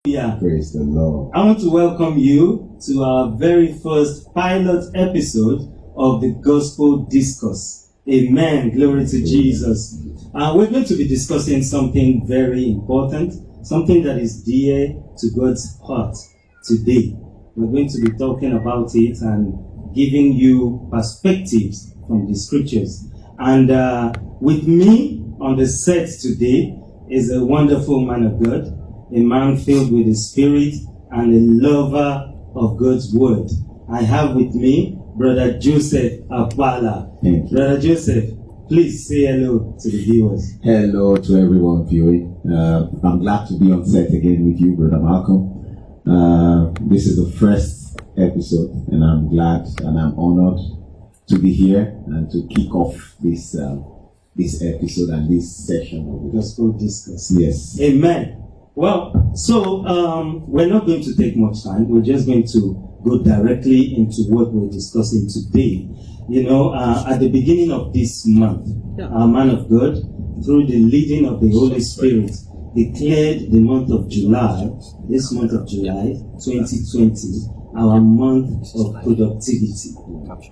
Yeah. Praise the Lord. I want to welcome you to our very first pilot episode of the Gospel Discourse. Amen. Glory to Jesus. We're going to be discussing something very important, something that is dear to God's heart today. We're going to be talking about it and giving you perspectives from the scriptures. And with me on the set today is a wonderful man of God, a man filled with the Spirit and a lover of God's Word. I have with me Brother Joseph Apala. Brother Joseph, please say hello to the viewers. Hello to everyone viewing. I'm glad to be on set again with you, Brother Malcolm. This is the first episode, and I'm glad and I'm honored to be here and to kick off this episode and this session of the Gospel Discourse. Yes. Amen. Well, so we're not going to take much time. We're just going to go directly into what we're discussing today. You know, at the beginning of this month, our man of God, through the leading of the Holy Spirit, declared the month of July, this month of July 2020, our month of productivity.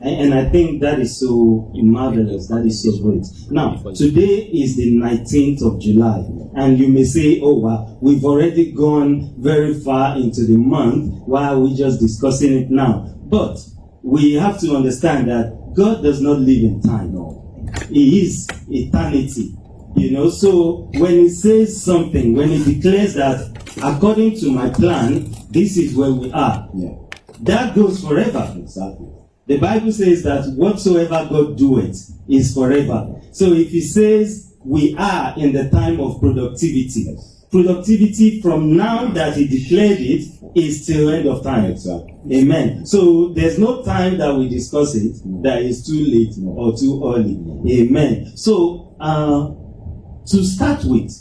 And I think that is so marvelous, that is so great. Now, today is the 19th of July, and you may say, oh wow, we've already gone very far into the month, why are we just discussing it now? But we have to understand that God does not live in time. He is eternity. You know, so when he says something, when he declares that according to my plan, this is where we are, that goes forever. Exactly. The Bible says that whatsoever God doeth is forever. So if he says we are in the time of productivity, productivity from now that he declared it is till end of time. Exactly. Amen. So there's no time that we discuss it that is too late or too early. Amen. So to start with,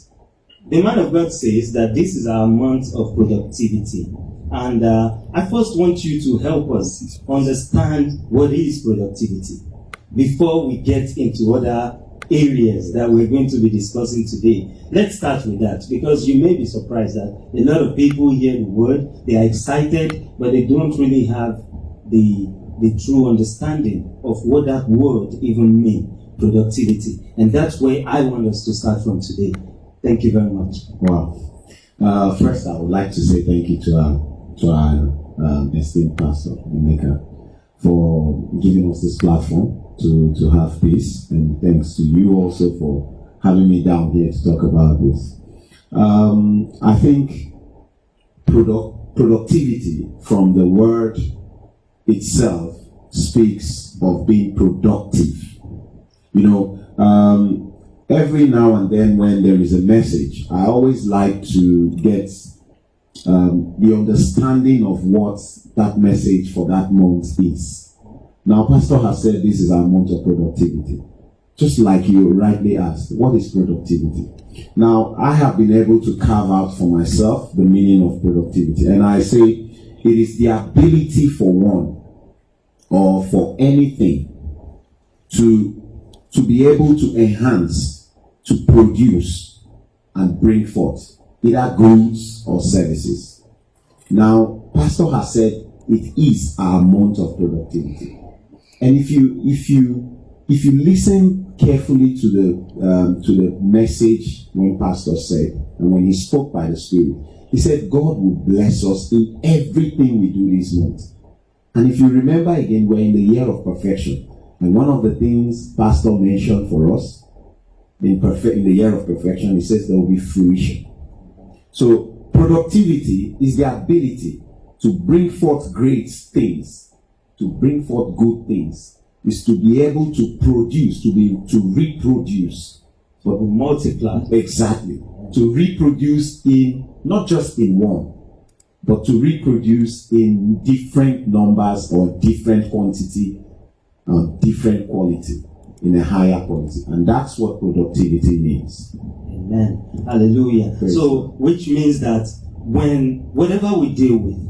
the man of God says that this is our month of productivity. And I first want you to help us understand what is productivity before we get into other areas that we're going to be discussing today. Let's start with that, because you may be surprised that a lot of people hear the word, they are excited, but they don't really have the true understanding of what that word even means, productivity. And that's where I want us to start from today. Thank you very much. Wow. First, I would like to say thank you to our esteemed pastor, Emeka, for giving us this platform to have this, and thanks to you also for having me down here to talk about this. I think productivity from the word itself speaks of being productive. You know, every now and then when there is a message, I always like to get the understanding of what that message for that month is. Now, Pastor has said this is our month of productivity. Just like you rightly asked, what is productivity? Now, I have been able to carve out for myself the meaning of productivity. And I say it is the ability for one or for anything to be able to enhance, to produce, and bring forth either goods or services. Now, Pastor has said it is our month of productivity. And if you listen carefully to the message when Pastor said, and when he spoke by the Spirit, he said God will bless us in everything we do this month. And if you remember again, we're in the year of perfection. And one of the things Pastor mentioned for us in the year of perfection, he says there will be fruition. So productivity is the ability to bring forth great things, to bring forth good things, is to be able to produce, to reproduce, but multiply. Exactly. To reproduce in not just in one, but to reproduce in different numbers or different quantity or different quality, in a higher quality. And that's what productivity means. Amen. Hallelujah. Praise so, which means that whatever we deal with,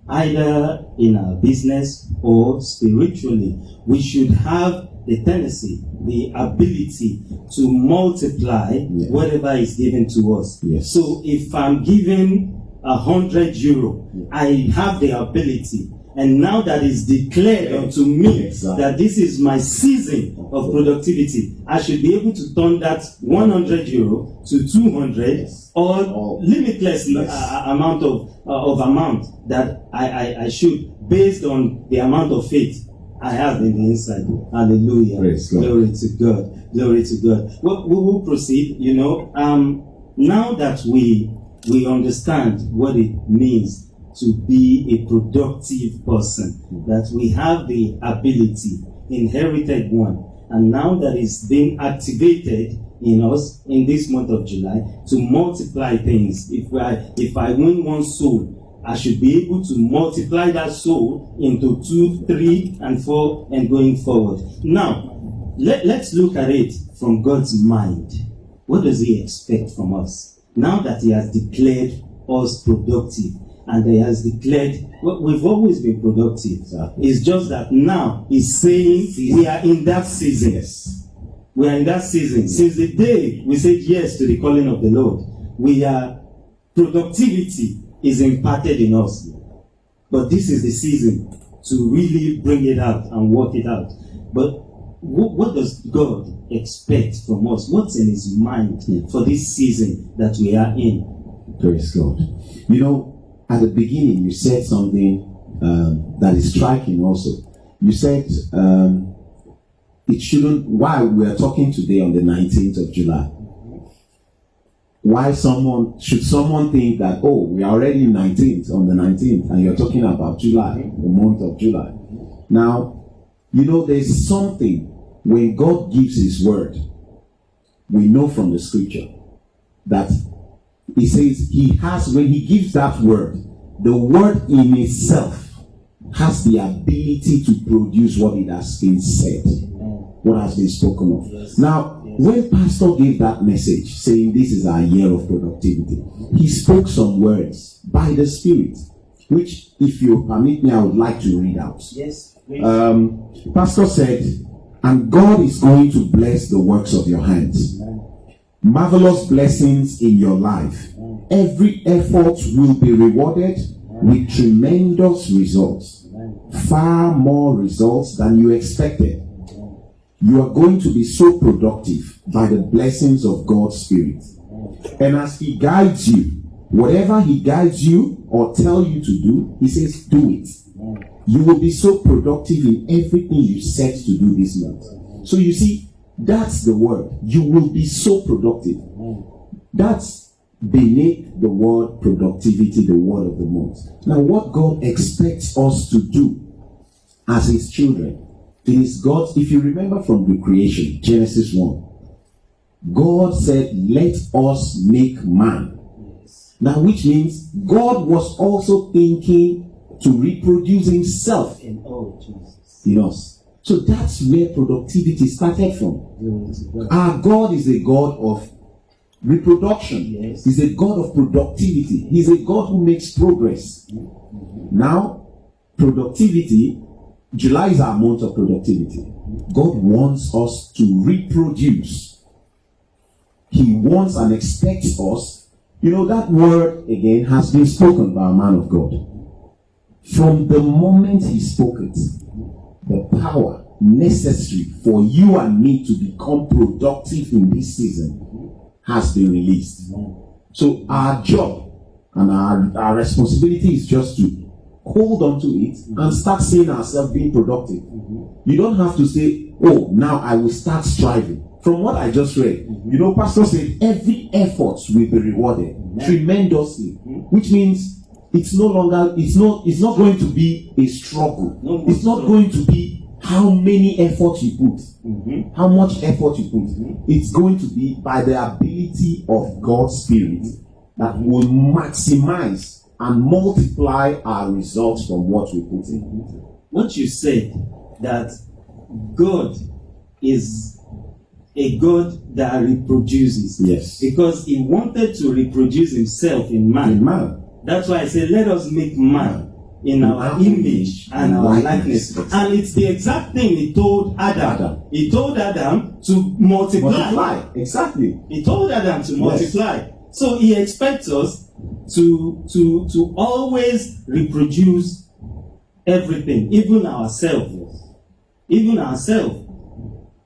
either in our business or spiritually, we should have the tendency, the ability to multiply whatever is given to us. Yes. So if I'm given 100 euro. I have the ability. And now that is declared unto me that this is my season of productivity, I should be able to turn that 100 euro to 200 or limitless amount of amount that I should, based on the amount of faith I have in the inside. Hallelujah. Glory to God. Glory to God. Well, we will proceed. Now that we understand what it means to be a productive person, that we have the ability, inherited one, and now that is being activated in us in this month of July to multiply things. If I win one soul, I should be able to multiply that soul into 2, 3, and 4, and going forward. Now, let's look at it from God's mind. What does He expect from us? Now that He has declared us productive, and He has declared, we've always been productive. It's just that now He's saying we are in that season. Yes. We are in that season. Since the day we said yes to the calling of the Lord, productivity is imparted in us. But this is the season to really bring it out and work it out. But what does God expect from us? What's in His mind for this season that we are in? Praise God. At the beginning, you said something that is striking also. You said it shouldn't, while we are talking today on the 19th of July, should someone think that, we are already on the 19th, and you're talking about July, the month of July. Now, there's something, when God gives His word, we know from the scripture that He says when He gives that word, the word in itself has the ability to produce what it has been said, what has been spoken of. Yes. Now, when Pastor gave that message saying this is our year of productivity, he spoke some words by the Spirit, which, if you permit me, I would like to read out. Yes, please. Pastor said, "And God is going to bless the works of your hands. Marvelous blessings in your life. Every effort will be rewarded with tremendous results, far more results than you expected. You are going to be so productive by the blessings of God's Spirit. And as He guides you, whatever He guides you or tell you to do, He says, do it. You will be so productive in everything you set to do this month." So you see, that's the word. You will be so productive. That's beneath the word productivity, the word of the month. Now, what God expects us to do as His children, it is God. If you remember from the creation, Genesis 1, God said, "Let us make man." Now, which means God was also thinking to reproduce Himself in us. So that's where productivity started from. Our God is a God of reproduction. Yes. He's a God of productivity. He's a God who makes progress. Now, productivity, July is our month of productivity. God wants us to reproduce. He wants and expects us. That word, again, has been spoken by a man of God. From the moment he spoke it, the power necessary for you and me to become productive in this season has been released. So our job and our responsibility is just to hold on to it and start seeing ourselves being productive. You don't have to say, now I will start striving. From what I just read, Pastor said every effort will be rewarded tremendously, which means it's not going to be a struggle. It's not going to be how many efforts you put, how much effort you put. It's going to be by the ability of God's Spirit that will maximize and multiply our results from what we put in. What you said, that God is a God that reproduces. Yes. Because He wanted to reproduce Himself in man. That's why I say, let us make man in our image and our likeness. And it's the exact thing He told Adam. He told Adam to multiply. Exactly. He told Adam to multiply. So He expects us to always reproduce everything, even ourselves,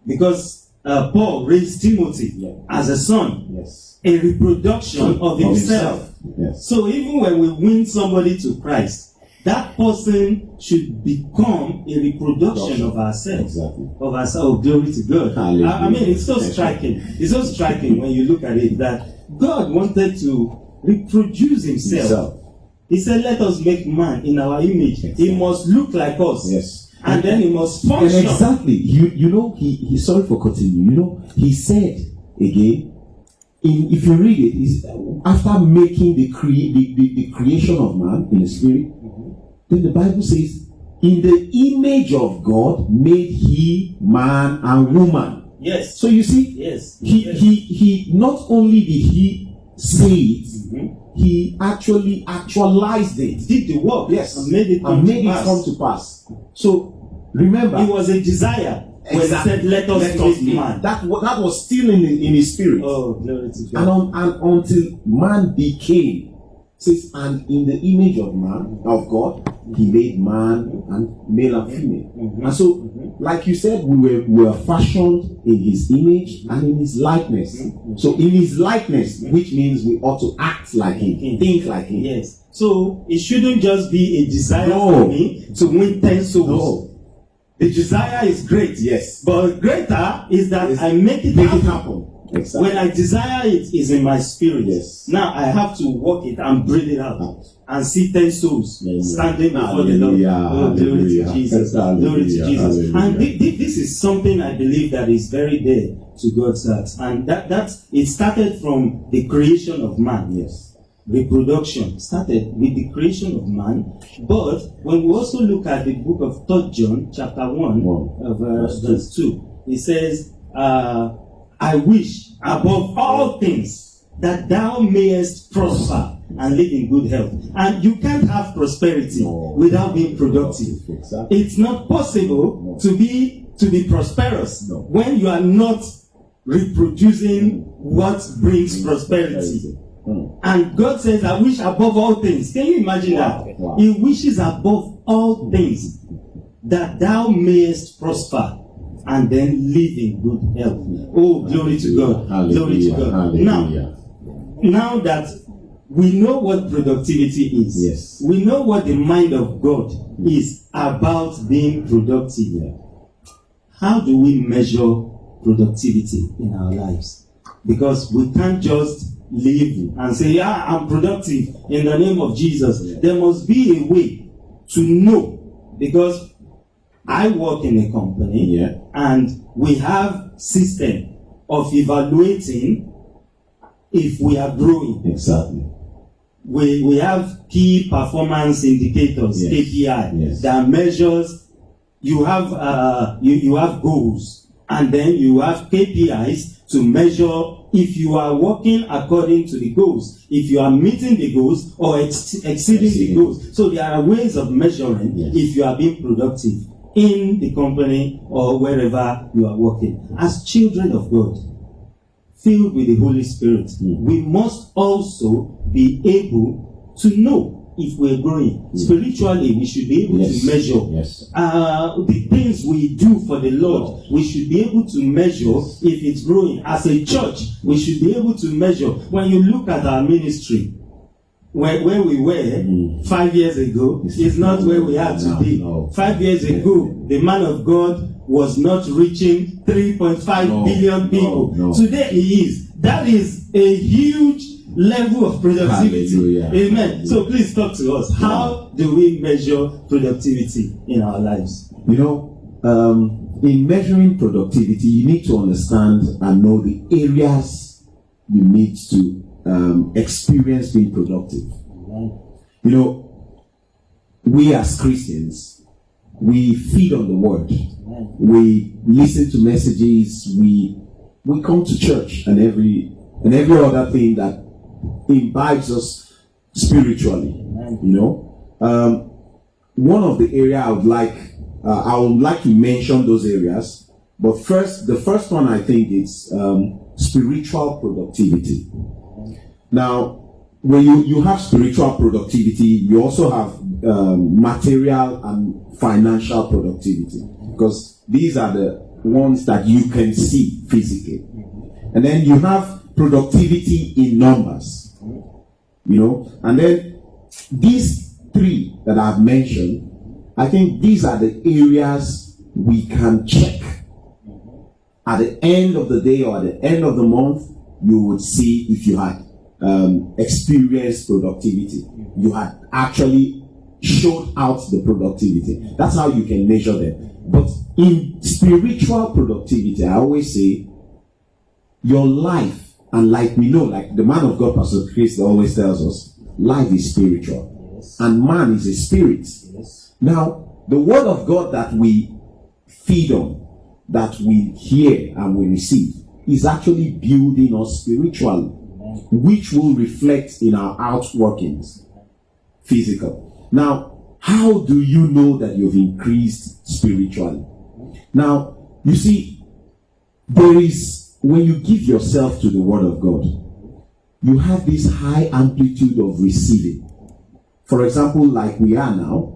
because Paul raised Timothy as a son, a reproduction of himself. Yes. So even when we win somebody to Christ, that person should become a reproduction of ourselves. Exactly. Of ourselves. Oh, glory to God. Hallelujah. I mean, it's so striking. It's so striking when you look at it that God wanted to reproduce himself. He said, let us make man in our image. Exactly. He must look like us. Yes. And then he must And function. exactly. You know, he sorry for cutting you. You know, he said again, if you read it, is after making the creation of man in the spirit, then the Bible says, in the image of God made he man and woman. Yes. So you see, Yes. he not only did he say it, he actually actualized it. Did the work. Yes. And made it come to pass. So remember, It was a desire. When he said, let us make man. That was still in his spirit. Oh, glory to God. And until man became, says, and in the image of man, of God, he made man and male and female. And so, like you said, we were fashioned in his image and in his likeness. So in his likeness, which means we ought to act like him, think like him. Yes. So it shouldn't just be a desire for me to win 10 souls. No. The desire is great. Yes. But greater is that I make it happen. Exactly. When I desire it, is in my spirit. Yes. Now I have to work it and breathe it out. And see 10 souls standing before the Lord. Oh, glory to Jesus. Glory to Jesus. And this is something I believe that is very dear to God's heart. And that it started from the creation of man. Yes. Reproduction started with the creation of man. But when we also look at the book of 3 John, chapter 1, verse 2, it says, I wish above all things that thou mayest prosper and live in good health. And you can't have prosperity without being productive. Exactly. It's not possible to be prosperous when you are not reproducing what brings prosperity. And God says, I wish above all things. Can you imagine that? Wow. He wishes above all things that thou mayest prosper and then live in good health. Oh, glory to God. Hallelujah. Glory to God. Hallelujah. Now that we know what productivity is, yes, we know what the mind of God is about being productive. How do we measure productivity in our lives? Because we can't just live and say, yeah, I'm productive in the name of Jesus. There must be a way to know, because I work in a company and we have system of evaluating if we are growing. Exactly. We have key performance indicators, KPI, that measures. You have you have goals, and then you have KPIs to measure if you are working according to the goals, if you are meeting the goals or exceeding the goals. So there are ways of measuring if you are being productive in the company or wherever you are working. As children of God, filled with the Holy Spirit, we must also be able to know if we're growing. Spiritually, we should be able to measure the things we do for the Lord. We should be able to measure if it's growing. As a church, we should be able to measure. When you look at our ministry, where we were 5 years ago, is not where we are today. 5 years ago, the man of God was not reaching 3.5 billion people. Today he is. That is a huge level of productivity. Hallelujah. Amen. So please talk to us. How do we measure productivity in our lives? You know, in measuring productivity, you need to understand and know the areas you need to experience being productive. You know, we as Christians, we feed on the word. We listen to messages. We come to church and every other thing that imbibes us spiritually. You know, one of the area I would like to mention those areas. But the first one I think is spiritual productivity. Now, when you have spiritual productivity, you also have material and financial productivity, because these are the ones that you can see physically. And then you have productivity in numbers, and then these three that I've mentioned, I think these are the areas we can check at the end of the day or at the end of the month. You would see if you had experienced productivity, you had actually showed out the productivity. That's how you can measure them. But in spiritual productivity, I always say your life, and like we know, like the man of God, Pastor Chris, always tells us, life is spiritual, Yes. and man is a spirit. Yes. Now, the word of God that we feed on, that we hear and we receive, is actually building us spiritually, which will reflect in our outworkings, physical. Now, how do you know that you've increased spiritually? Now, you see, there is, when you give yourself to the word of God, you have this high amplitude of receiving. For example, like we are now,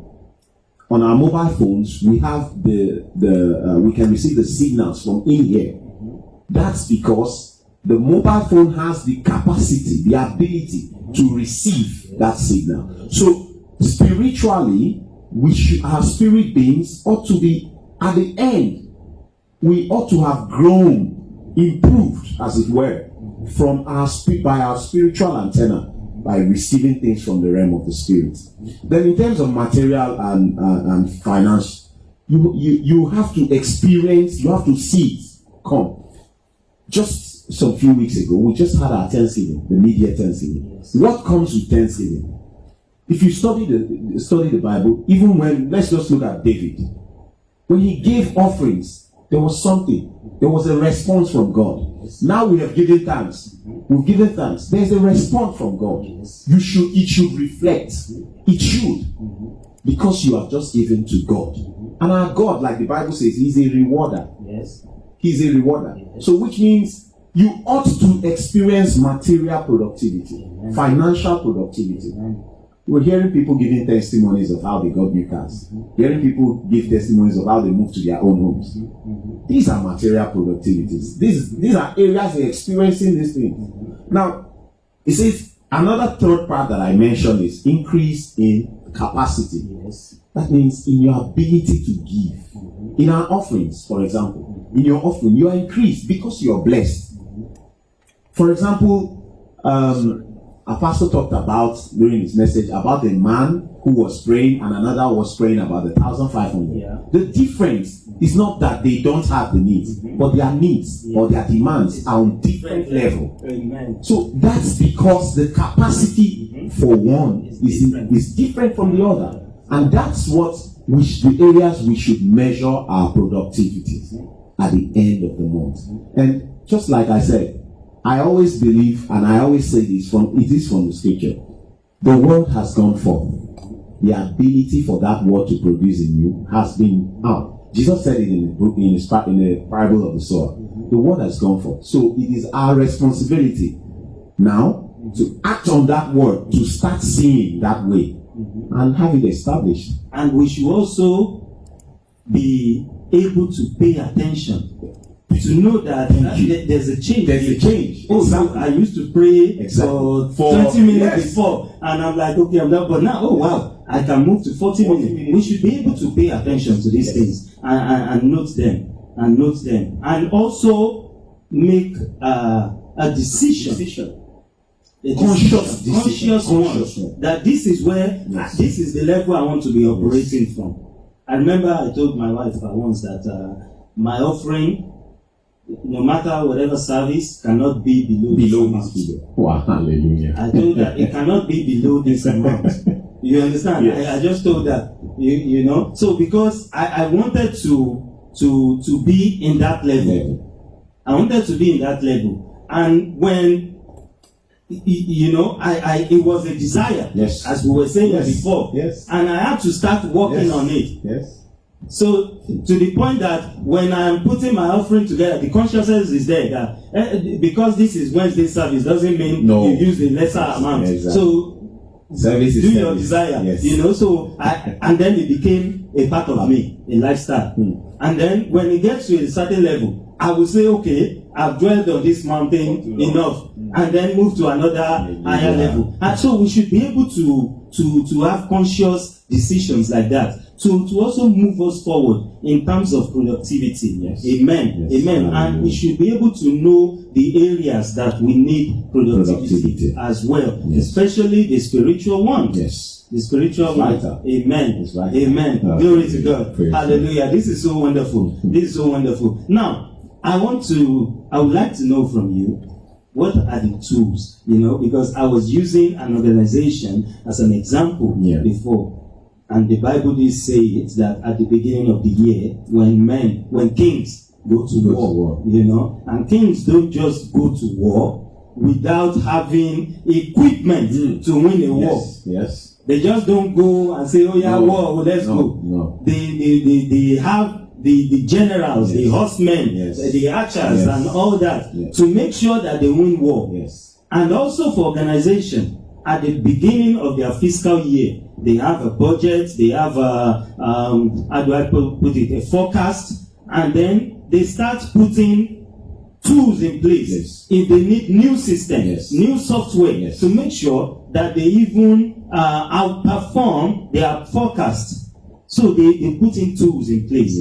on our mobile phones, we have we can receive the signals from in here. That's because the mobile phone has the capacity, the ability to receive that signal. So spiritually, our spirit beings ought to be at the end. We ought to have grown, improved, as it were, from by our spiritual antenna, by receiving things from the realm of the spirit. Then, in terms of material and finance, you have to experience, you have to see it come. Just some few weeks ago, we just had our Thanksgiving, the media Thanksgiving. Yes. What comes with Thanksgiving? If you study the Bible, even when, let's just look at David. When he gave offerings, there was something. There was a response from God. Yes. Now we have given thanks. We've given thanks. There's a response from God. Yes. It should reflect. It should. Because you have just given to God. And our God, like the Bible says, He's a rewarder. Yes. He's a rewarder. Yes. So which means you ought to experience material productivity, financial productivity. We're hearing people giving testimonies of how they got new cars. Hearing people give testimonies of how they moved to their own homes. These are material productivities. These are areas they're experiencing these things. Now, it says another third part that I mentioned is increase in capacity. Yes. That means in your ability to give. In our offerings, for example, in your offering, you are increased because you are blessed. For example, a pastor talked about during his message about a man who was praying and another was praying about 1,500. Yeah. The difference is not that they don't have the needs, but their needs or their demands are on different level. Amen. So that's because the capacity for one is different from the other, and that's what the areas we should measure our productivity at the end of the month. And just like I said, I always believe, and I always say this, it is from the scripture. The word has gone forth. The ability for that word to produce in you has been out. Jesus said it in the parable of the sower. The word has gone forth. So it is our responsibility now to act on that word, to start seeing that way and have it established. And we should also be able to pay attention to know that there's a change. There's a change. Oh, exactly. I used to pray for 20 minutes before, and I'm like, okay, I'm done. But now, oh wow, I can move to 40 minutes. We should be able to pay attention to these things and note them, and also make a decision. A conscious one, that this is where, this is the level I want to be operating from. I remember I told my wife once that my offering, no matter whatever service, cannot be below this amount. Wow, hallelujah. I told her it cannot be below this amount. You understand? Yes. I just told her, you know. So because I wanted to be in that level. I wanted to be in that level. And when, you know, it was a desire, yes, as we were saying before. Yes. And I had to start working on it. Yes. So to the point that when I'm putting my offering together, the consciousness is there that because this is Wednesday service doesn't mean you use the lesser amount. Exactly. So service is do your service. desire, Yes. you know. So and then it became a part of me, a lifestyle. And then when it gets to a certain level, I will say, okay, I've dwelled on this mountain enough, and then move to another higher level. And so we should be able to have conscious decisions like that to also move us forward in terms of productivity. Yes. Amen. Yes. Amen. And we should be able to know the areas that we need productivity as well, Yes. especially the spiritual ones. Yes. The spiritual one. Vital. Amen. It's vital. Amen. Glory to God. Praise Hallelujah. This is so wonderful. This is so wonderful. Now, I would like to know from you, what are the tools? You know, because I was using an organization as an example before. And the Bible did say it that at the beginning of the year, when kings go to war, you know, and kings don't just go to war without having equipment to win a war. Yes. They just don't go and say, oh yeah, war, well, let's go. No. They have the generals, the horsemen, the archers, and all that to make sure that they win war. Yes. And also for organization, at the beginning of their fiscal year, they have a budget, they have how do I put it, a forecast, and then they start putting tools in place. Yes. If they need new systems, new software, to make sure that they even outperform their forecast. So they put in tools in place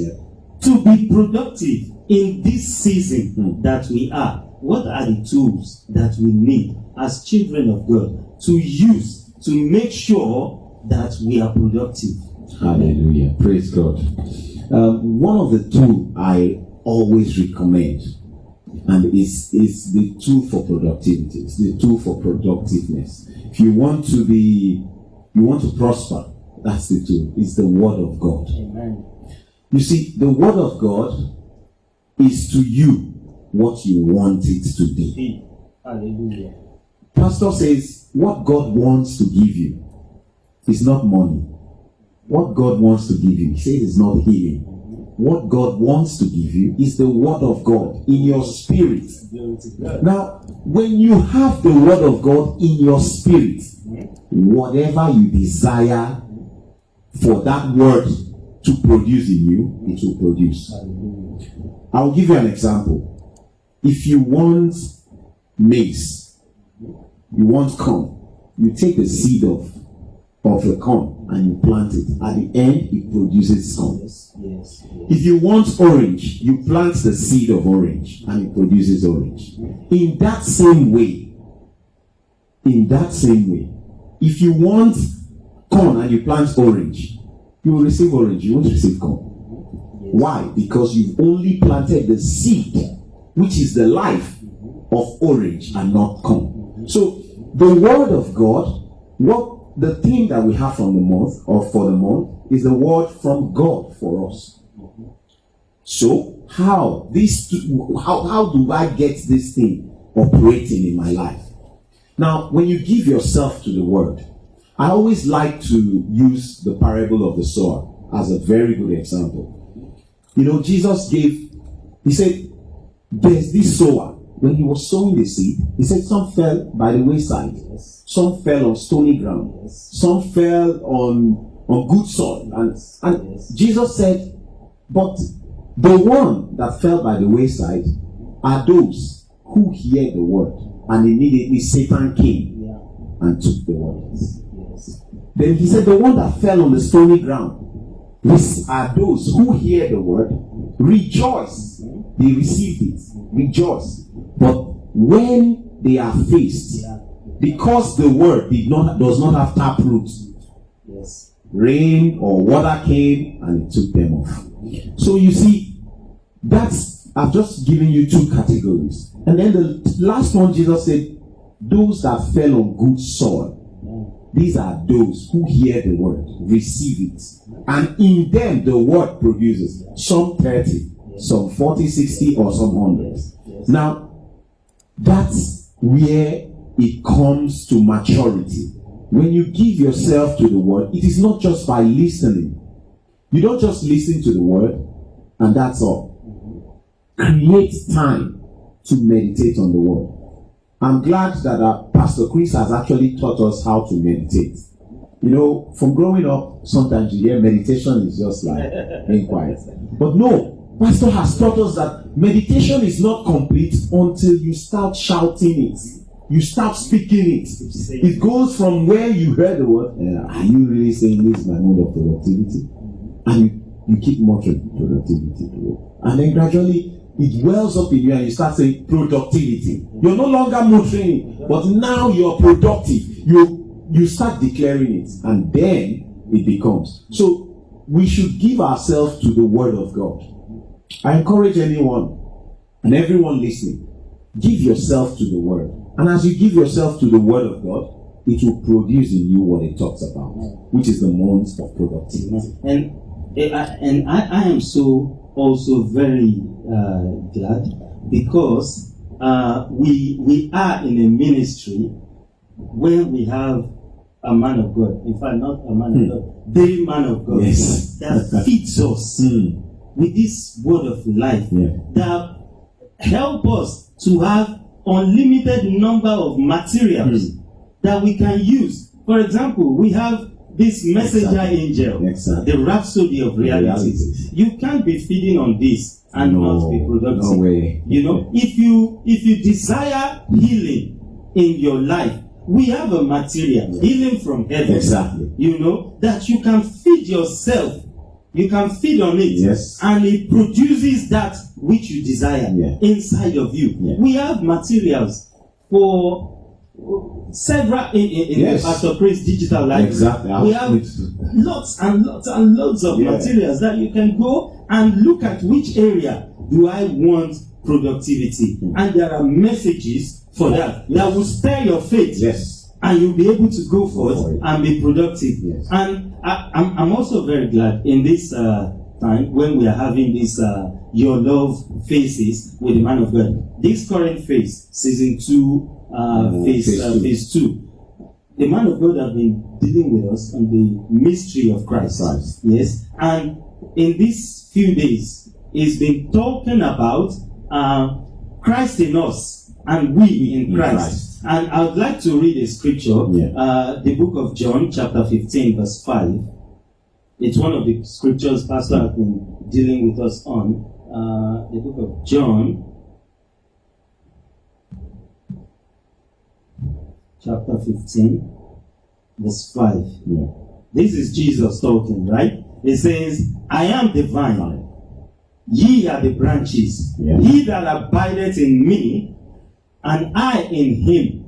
to be productive in this season that we are. What are the tools that we need as children of God to use to make sure that we are productive? Hallelujah. Praise God. One of the tools I always recommend, and it's the tool for productivity. It's the tool for productiveness. If you want to prosper, that's the tool. It's the Word of God. Amen. You see, the Word of God is to you what you want it to be. Hallelujah. Pastor says what God wants to give you is not money. What God wants to give you, he says, is not healing. What God wants to give you is the Word of God in your spirit. Now, when you have the Word of God in your spirit, whatever you desire for that Word to produce in you, it will produce. I'll give you an example. If you want maize, you want corn, you take the seed of the corn and you plant it. At the end, it produces corn. Yes. If you want orange, you plant the seed of orange and it produces orange. In that same way, if you want corn and you plant orange, you will receive orange, you won't receive corn. Why? Because you've only planted the seed, which is the life of orange and not corn. So the Word of God, the theme that we have from the month or for the month is the word from God for us. So how do I get this thing operating in my life? Now, when you give yourself to the Word, I always like to use the parable of the sower as a very good example. You know, Jesus he said, there's this sower. When he was sowing the seed, he said some fell by the wayside, some fell on stony ground, some fell on good soil. And Jesus said, but the one that fell by the wayside are those who hear the word. And immediately Satan came and took the word. Then he said, the one that fell on the stony ground are those who hear the word, rejoice. They received it, rejoice. But when they are faced, because the word does not have taproot, rain or water came and it took them off. So you see, I've just given you two categories. And then the last one, Jesus said, those that fell on good soil. These are those who hear the word, receive it. And in them the word produces some 30, some 40, 60, or some 100. Now, that's where it comes to maturity. When you give yourself to the word, it is not just by listening. You don't just listen to the word and that's all. Create time to meditate on the word. I'm glad that Pastor Chris has actually taught us how to meditate. You know, from growing up, sometimes you hear meditation is just like being quiet. But no, Pastor has taught us that meditation is not complete until you start shouting it. You start speaking it. It goes from where you heard the word, are you really saying this is my mode of productivity? And you keep muttering productivity. And then gradually, it wells up in you and you start saying productivity. You're no longer muttering, but now you're productive. You start declaring it, and then it becomes. So we should give ourselves to the word of God. I encourage anyone and everyone listening, give yourself to the word. And as you give yourself to the word of God, it will produce in you what it talks about, which is the month of productivity. And I am so also very glad because we are in a ministry where we have a man of God. In fact, not a man of God, the man of God, yes, that feeds us with this word of life, that help us to have unlimited number of materials that we can use. For example, we have this messenger angel, the rhapsody of reality. You can't be feeding on this and not be productive. No way. You know, if you desire healing in your life, we have a material, healing from heaven. Exactly. You know, that you can feed yourself. You can feed on it. Yes. And it produces that which you desire inside of you. We have materials for several in Pastor Chris Digital Library. Exactly. We have lots and lots and lots of materials that you can go and look at which area do I want productivity. And there are messages for that will stir your faith. Yes. And you'll be able to go forth and be productive. Yes. And I'm also very glad in this time when we are having this Your Love Phases with the Man of God. This current phase, season 2, phase 2. The Man of God has been dealing with us on the mystery of Christ. Yes. And in these few days, he's been talking about Christ in us and we in Christ. And I would like to read a scripture, the book of John, chapter 15, verse 5. It's one of the scriptures Pastor has been dealing with us on. The book of John, chapter 15, verse 5. This is Jesus talking, right? He says, I am the vine, ye are the branches. He that abideth in me, and I in him,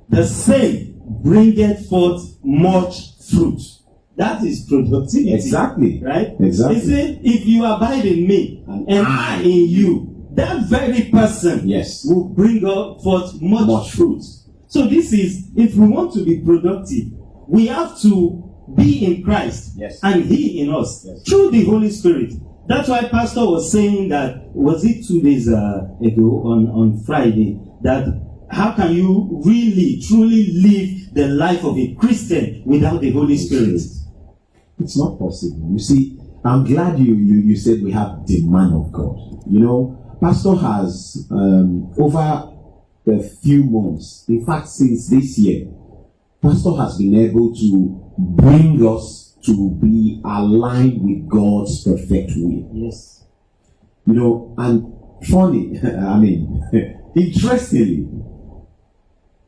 the same bringeth forth much fruit. That is productivity. Exactly. Right? Exactly. He said, if you abide in me, and I in you, that very person will bring forth much fruit. So this is, if we want to be productive, we have to be in Christ and he in us through the Holy Spirit. That's why Pastor was saying that, was it 2 days ago on Friday, that how can you really, truly live the life of a Christian without the Holy Spirit? It's not possible. You see, I'm glad you said we have the man of God. You know, Pastor has, over a few months, in fact, since this year, Pastor has been able to bring us to be aligned with God's perfect will. Yes. You know, and funny, I mean, interestingly,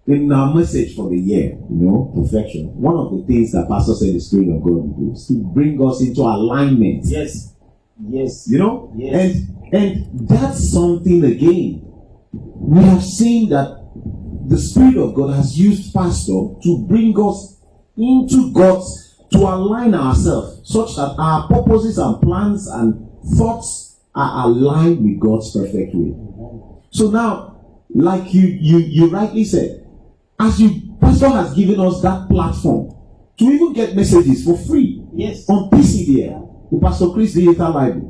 in our message for the year, you know, perfection, one of the things that Pastor said the Spirit of God will do is to bring us into alignment. Yes. Yes. You know? Yes. And that's something again. We have seen that the Spirit of God has used Pastor to bring us into God's, to align ourselves such that our purposes and plans and thoughts are aligned with God's perfect will. So now, like you rightly said, as Pastor has given us that platform to even get messages for free on PCDL, the Pastor Chris Digital Library.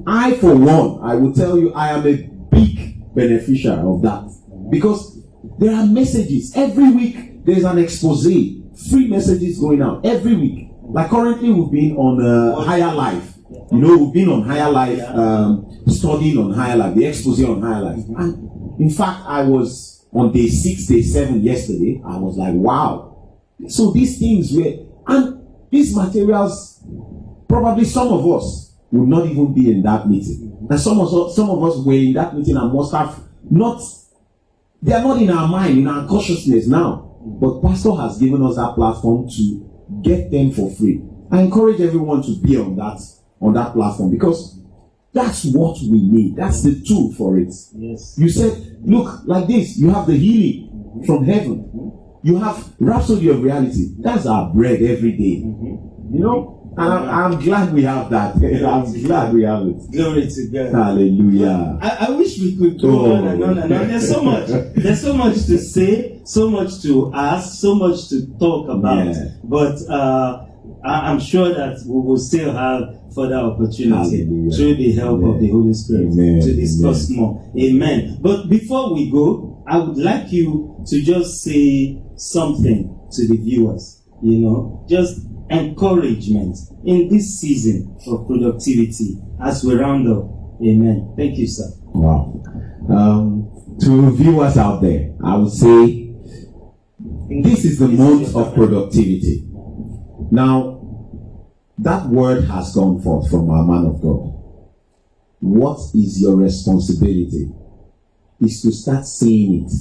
I, for one, I will tell you, I am a big beneficiary of that, because there are messages every week. There's an expose, free messages going out every week. Like currently, we've been on Higher Life. You know, we've been on Higher Life, studying on Higher Life, the exposé on Higher Life. And in fact, I was on day 6, day 7 yesterday. I was like, wow. So these things were, and these materials, probably some of us would not even be in that meeting. And some of us were in that meeting and must have not, they are not in our mind, in our consciousness now. But Pastor has given us that platform to get them for free. I encourage everyone to be on that platform, because that's what we need. That's the tool for it. Yes. You said, look, like this, you have the healing from heaven. You have Rhapsody of Reality. That's our bread every day. You know? And I'm glad we have that. I'm glad we have it. Glory to God. Hallelujah. I wish we could go on and on and on. There's so much. There's so much to say, so much to ask, so much to talk about. Yeah. But I'm sure that we will still have further opportunity through the help of the Holy Spirit to discuss more. Amen. But before we go, I would like you to just say something to the viewers. You know, just encouragement in this season of productivity as we round up. Amen. Thank you, sir. Wow. To viewers out there, I would say this is the month of productivity. Now, that word has gone forth from our man of God. What is your responsibility? Is to start seeing it.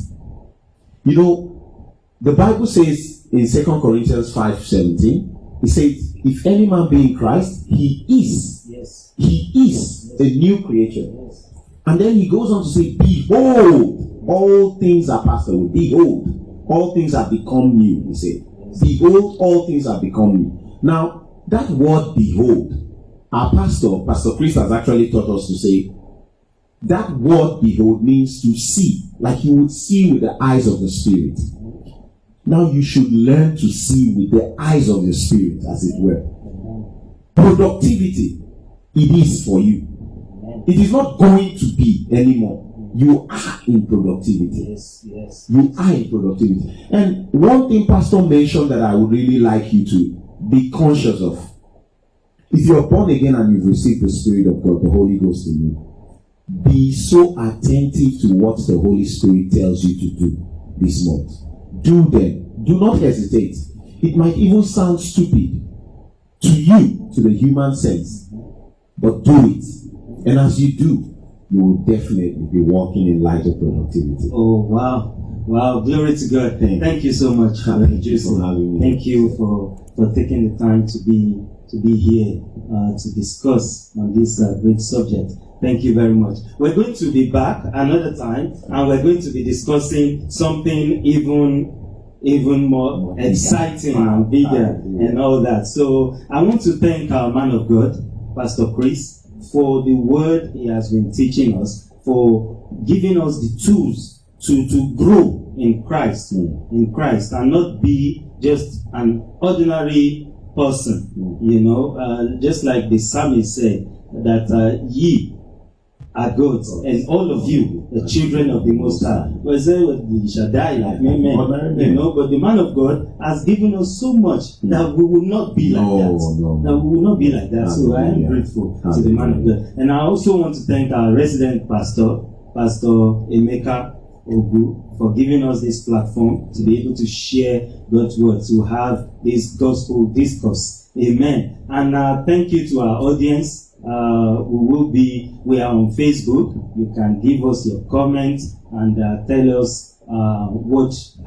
You know, the Bible says in 2 Corinthians 5:17, it says, if any man be in Christ, he is. Yes. He is a new creature. Yes. And then he goes on to say, behold, all things are passed away. Behold, all things have become new. He said, behold, all things have become new. Now, that word behold, our Pastor Chris has actually taught us to say, that word behold means to see, like you would see with the eyes of the Spirit. Now you should learn to see with the eyes of the Spirit, as it were. Productivity, it is for you. It is not going to be anymore. You are in productivity. Yes, yes. You are in productivity. And one thing Pastor mentioned that I would really like you to be conscious of. If you're born again and you've received the Spirit of God, the Holy Ghost in you, be so attentive to what the Holy Spirit tells you to do this month. Do them. Do not hesitate. It might even sound stupid to you, to the human sense, but do it. And as you do, you will definitely be walking in light of productivity. Oh, wow. Wow, glory to God. Thank you so much for having me. Thank you for taking the time to be here to discuss on this great subject. Thank you very much. We're going to be back another time, and we're going to be discussing something even more exciting and bigger and all that. So I want to thank our man of God, Pastor Chris, for the word he has been teaching us, for giving us the tools to grow in Christ, and not be just an ordinary person, you know, just like the psalmist said, that ye are gods, and all of you, the children of the Most High. We say we shall die like men, you know, but the man of God has given us so much that we will not be like that. That we will not be like that. So I am grateful to the man of God. And I also want to thank our resident pastor, Pastor Emeka Ogu, for giving us this platform to be able to share God's word, to have this gospel discourse. Amen. And thank you to our audience. We are on Facebook. You can give us your comments and tell us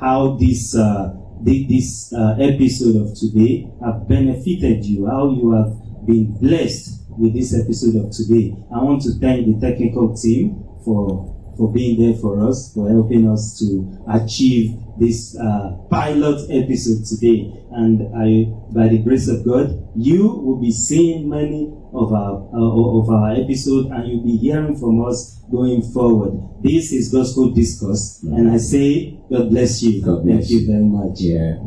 how this episode of today have benefited you, how you have been blessed with this episode of today. I want to thank the technical team for being there for us, for helping us to achieve this pilot episode today. And by the grace of God, you will be seeing many of our episodes, and you'll be hearing from us going forward. This is Gospel Discourse, and I say, God bless you. God bless Thank you very much. Yeah.